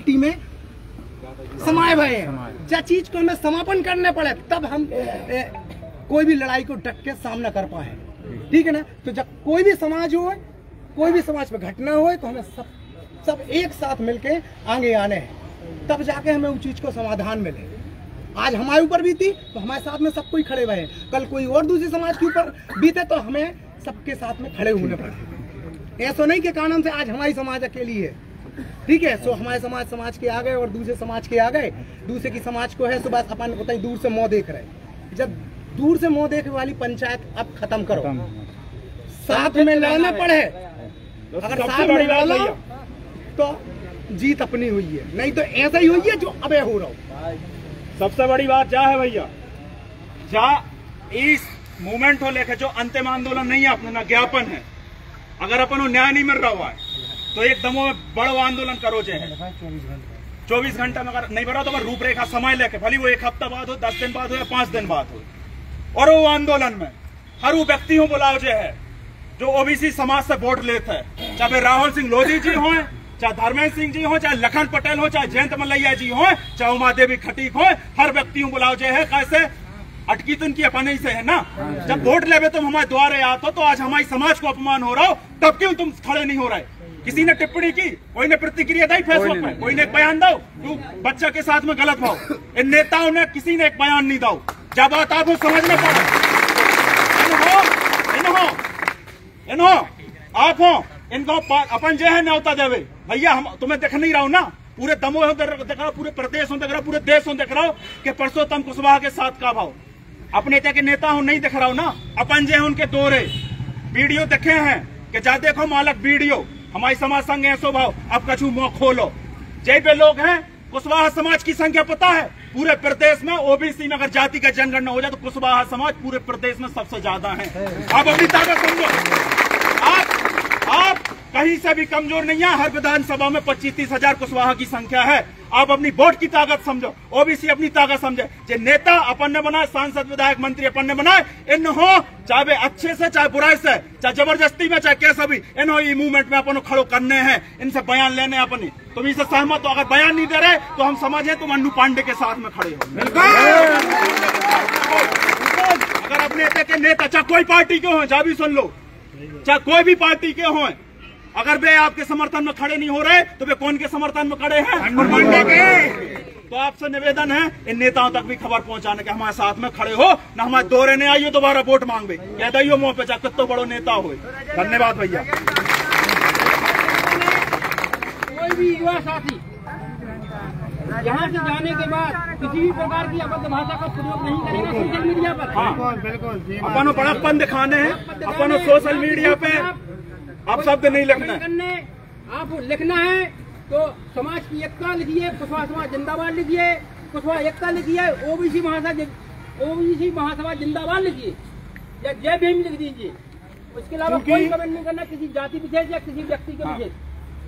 में समाये भये हैं। जो चीज को हमें समापन करने पड़े तब हम कोई भी लड़ाई को डट के सामना कर पाए, ठीक है ना। तो जब कोई भी समाज हो, कोई भी समाज पे घटना हो, तो हमें सब एक साथ मिलके आगे आने हैं, तब जाके हमें उस चीज को समाधान मिले। आज हमारे ऊपर बीती तो हमारे साथ में सब कोई खड़े हुए हैं, कल कोई और दूसरे समाज के ऊपर बीते तो हमें सबके साथ में खड़े होने पड़े। ऐसा नहीं के कारण से आज हमारी समाज अकेली है, ठीक है। सो हमारे समाज के आ गए और दूसरे समाज के आ गए, दूसरे की समाज को है सो बस अपन को दूर से मुंह देख रहे। जब दूर से मुंह देखने वाली पंचायत अब खत्म करो, साथ में लड़ना पड़े। अगर साथ में लड़ तो जीत अपनी हुई है, नहीं तो ऐसा ही हुई है जो अबे हो रहा हो। सबसे बड़ी बात क्या है भैया, इस मूवमेंट को लेकर जो अंतिम आंदोलन नहीं है, अपना ज्ञापन है। अगर अपन को न्याय नहीं मिल रहा है तो एक दमों में बड़ो आंदोलन करो जे है। 24 घंटे में अगर नहीं बढ़ा तो रूपरेखा समय लेके, भले वो 1 हफ्ता बाद हो, 10 दिन बाद हो या 5 दिन बाद हो, और वो आंदोलन में हर वो व्यक्ति हो बुलाओ जे है जो ओबीसी समाज से वोट लेते हैं, चाहे राहुल सिंह लोधी जी हो, चाहे धर्मेंद्र सिंह जी हो, चाहे लखन पटेल हो, चाहे जयंत मलैया जी हो, चाहे उमा देवी खटीक हो, हर व्यक्ति बुलाओ जे है। कैसे अटकी तो उनकी अपन ही से है ना। जब वोट लेवे तुम हमारे द्वारे आते हो तो आज हमारी समाज को अपमान हो रहा हो, तब क्यों तुम खड़े नहीं हो रहे? किसी ने टिप्पणी की, कोई ने प्रतिक्रिया दी फेसबुक पे, कोई ने एक बयान दो, तू बच्चा के साथ में गलत भाव। इन नेताओं ने किसी ने एक बयान नहीं दो। जब बात आपको समझना पड़ा, आप हो इनको अपन जो है न्योता देवे। भैया हम तुम्हें देख नहीं रहा हूं ना, पूरे दमों देख रहा हूं, पूरे प्रदेश देख रहा हूं, पूरे देश देख रहा हूं कि परसोत्तम कुशवाहा के साथ का भाव। अपने के नेता हूं नहीं देख रहा हूं ना, अपन जो है उनके दौरे वीडियो देखे हैं कि जा देखो मालक वीडियो हमारी समाज संघ ऐसो भाव, अब कछु मुंह खोलो। जय पे लोग हैं, कुशवाहा समाज की संख्या पता है पूरे प्रदेश में, ओबीसी में अगर जाति का जनगणना हो जाए तो कुशवाहा समाज पूरे प्रदेश में सबसे ज्यादा है। आप अपनी ताकत समझो, आप कहीं से भी कमजोर नहीं है। हर विधानसभा में 25-30 हजार कुशवाहा की संख्या है। आप अपनी वोट की ताकत समझो, ओबीसी अपनी ताकत समझे। जो नेता अपन ने बनाए, सांसद विधायक मंत्री अपन ने बनाए, इन हो चाहे वे अच्छे से चाहे बुराई से, चाहे जबरदस्ती में चाहे कैसा भी, इन हो ये मूवमेंट में अपन खड़ो करने हैं, इनसे बयान लेने अपनी। तुम इससे सहमत हो? अगर बयान नहीं दे रहे तो हम समझे तुम अन्नू पांडे के साथ में खड़े हो। अगर अपने के नेता चाहे कोई पार्टी के हो, चाहे भी सुन लो, चाहे कोई भी पार्टी के हों, अगर वे आपके समर्थन में खड़े नहीं हो रहे तो वे कौन के समर्थन में खड़े हैं? पांडे के। तो आपसे निवेदन है इन नेताओं तक भी खबर पहुंचाने के हमारे साथ में खड़े हो, ना हमारे दौरे ने आइयो दोबारा वोट मांगे, कह दियो मुंह पे, चाहे कितना बड़ो नेता हो। धन्यवाद भैया। कोई भी युवा साथी यहाँ से जाने के बाद किसी भी प्रकार की अबद्ध भाषा का प्रयोग नहीं करेगा सोशल मीडिया पर। हाँ बिल्कुल, अपन बड़प्पन दिखाने हैं, अपन सोशल मीडिया पे आप शब्द नहीं लिखना है। आप लिखना है तो समाज की एकता लिखिए, कुशवाहा समाज जिंदाबाद लिखिए, कुशवाहा एकता लिखिए, ओबीसी महासभा जिंदाबाद लिखिए, या जय भीम लिख दीजिए। उसके अलावा कोई कमेंट नहीं करना किसी जाति विशेष या किसी व्यक्ति के विशेष,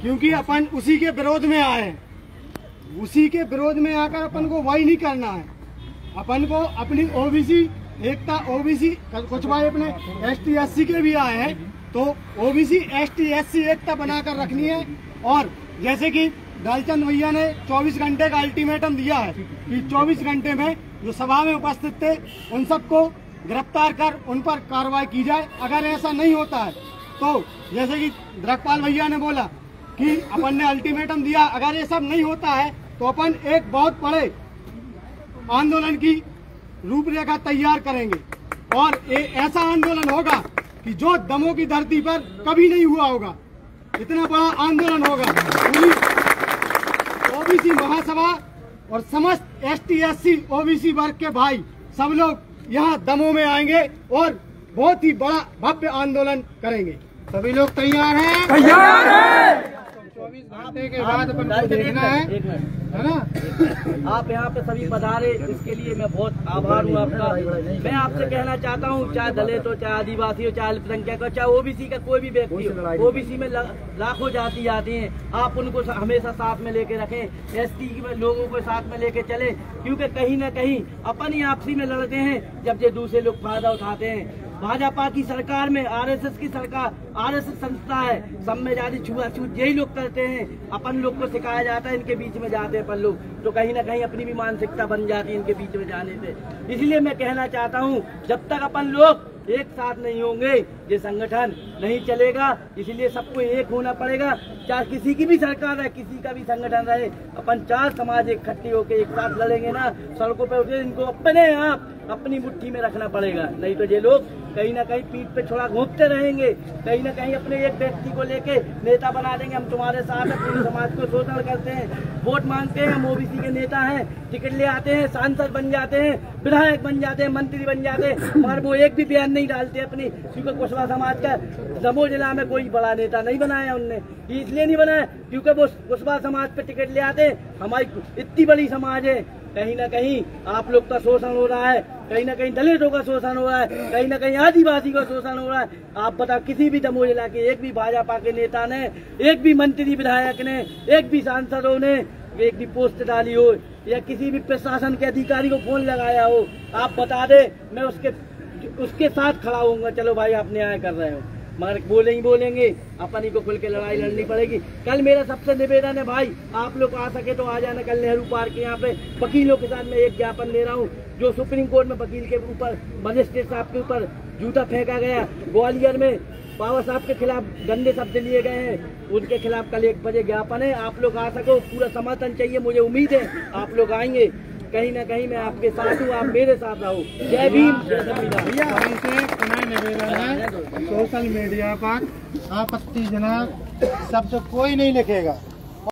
क्योंकि अपन उसी के विरोध में आए हैं। उसी के विरोध में आकर अपन को वही नहीं करना है। अपन को अपनी ओबीसी एकता, ओबीसी कुछ भाई अपने ST SC के भी आए हैं, तो ओबीसी ST SC एकता बनाकर रखनी है। और जैसे कि दालचंद भैया ने 24 घंटे का अल्टीमेटम दिया है कि 24 घंटे में जो सभा में उपस्थित थे उन सबको गिरफ्तार कर उन पर कार्रवाई की जाए। अगर ऐसा नहीं होता है तो जैसे कि द्रकपाल भैया ने बोला कि अपन ने अल्टीमेटम दिया, अगर ये सब नहीं होता है तो अपन एक बहुत बड़े आंदोलन की रूपरेखा तैयार करेंगे। और ऐसा आंदोलन होगा कि जो दमों की धरती पर कभी नहीं हुआ होगा, इतना बड़ा आंदोलन होगा। पूरी ओबीसी महासभा और समस्त ST SC ओबीसी वर्ग के भाई सब लोग यहाँ दमों में आएंगे और बहुत ही बड़ा भव्य आंदोलन करेंगे। सभी लोग तैयार हैं? तैयार है। 24 घंटे के बाद अपन को देखना है ना। आप यहाँ पे सभी पधारे, इसके लिए मैं बहुत आभार हूँ आपका। मैं आपसे कहना चाहता हूँ, चाहे दलित हो, चाहे आदिवासी हो, चाहे अल्पसंख्यक हो, चाहे ओबीसी का कोई भी व्यक्ति हो, ओबीसी में लाखों जाति आती हैं, आप उनको हमेशा साथ में लेके रखें। ST में लोगों को साथ में लेके चले, क्योंकि कहीं ना कहीं अपन ही आपसी में लड़ते हैं जब ये दूसरे लोग फायदा उठाते हैं। भाजपा की सरकार में आरएसएस की सरकार, आरएसएस संस्था है, सब में ज्यादा छुआछूत यही लोग करते हैं। अपन लोग को सिखाया जाता है, इनके बीच में जाते हैं अपन लोग, तो कहीं ना कहीं अपनी भी मानसिकता बन जाती है इनके बीच में जाने से। इसलिए मैं कहना चाहता हूँ, जब तक अपन लोग एक साथ नहीं होंगे ये संगठन नहीं चलेगा। इसलिए सबको एक होना पड़ेगा, चाहे किसी की भी सरकार है, किसी का भी संगठन रहे, अपन 4 समाज इकट्ठे होकर एक साथ लड़ेंगे ना, सड़कों पे उठे, इनको अपने आप अपनी मुट्ठी में रखना पड़ेगा। नहीं तो ये लोग कहीं ना कहीं पीठ पे छोड़ा घूमते रहेंगे, कहीं ना कहीं अपने एक व्यक्ति को लेके नेता बना देंगे, हम तुम्हारे साथ हैं, पूरे समाज को शोषण करते हैं, वोट मांगते हैं, हम ओबीसी के नेता हैं, टिकट ले आते हैं, सांसद बन जाते हैं, विधायक बन जाते हैं, मंत्री बन जाते हैं, मगर वो एक भी बयान नहीं डालते अपनी, क्योंकि कुशवाहा समाज का दमोह जिला में कोई बड़ा नेता नहीं बनाया उनने। इसलिए नहीं बनाया क्योंकि वो कुशवाहा समाज पे टिकट ले आते, हमारी इतनी बड़ी समाज है, कहीं ना कहीं आप लोग का शोषण हो रहा है, कहीं ना कहीं दलितों का शोषण हो रहा है, कहीं ना कहीं आदिवासी का शोषण हो रहा है। आप बताओ, किसी भी दमोह जिला के एक भी भाजपा के नेता ने, एक भी मंत्री विधायक ने, एक भी सांसदों ने एक भी पोस्ट डाली हो या किसी भी प्रशासन के अधिकारी को फोन लगाया हो, आप बता दे, मैं उसके साथ खड़ा होऊंगा। चलो भाई आप न्याय कर रहे हो, मगर बोलेंगे अपन ही को खुल के लड़ाई लड़नी पड़ेगी। कल मेरा सबसे निवेदन है भाई, आप लोग आ सके तो आ जाना कल नेहरू पार्क के यहाँ पे। वकीलों के साथ मैं एक ज्ञापन ले रहा हूँ, जो सुप्रीम कोर्ट में वकील के ऊपर, मजिस्ट्रेट साहब के ऊपर जूता फेंका गया, ग्वालियर में पावर साहब के खिलाफ गंदे शब्द लिए गए हैं, उनके खिलाफ कल 1 बजे ज्ञापन है। आप लोग आ सको, पूरा समर्थन चाहिए, मुझे उम्मीद है आप लोग आएंगे। कहीं ना कहीं मैं आपके साथ हूँ, आप मेरे साथ रहो। जय भीम, जय संविधान। भैया हमसे पुनः निवेदन है, सोशल मीडिया पर आपत्तिजनक शब्द कोई नहीं लिखेगा।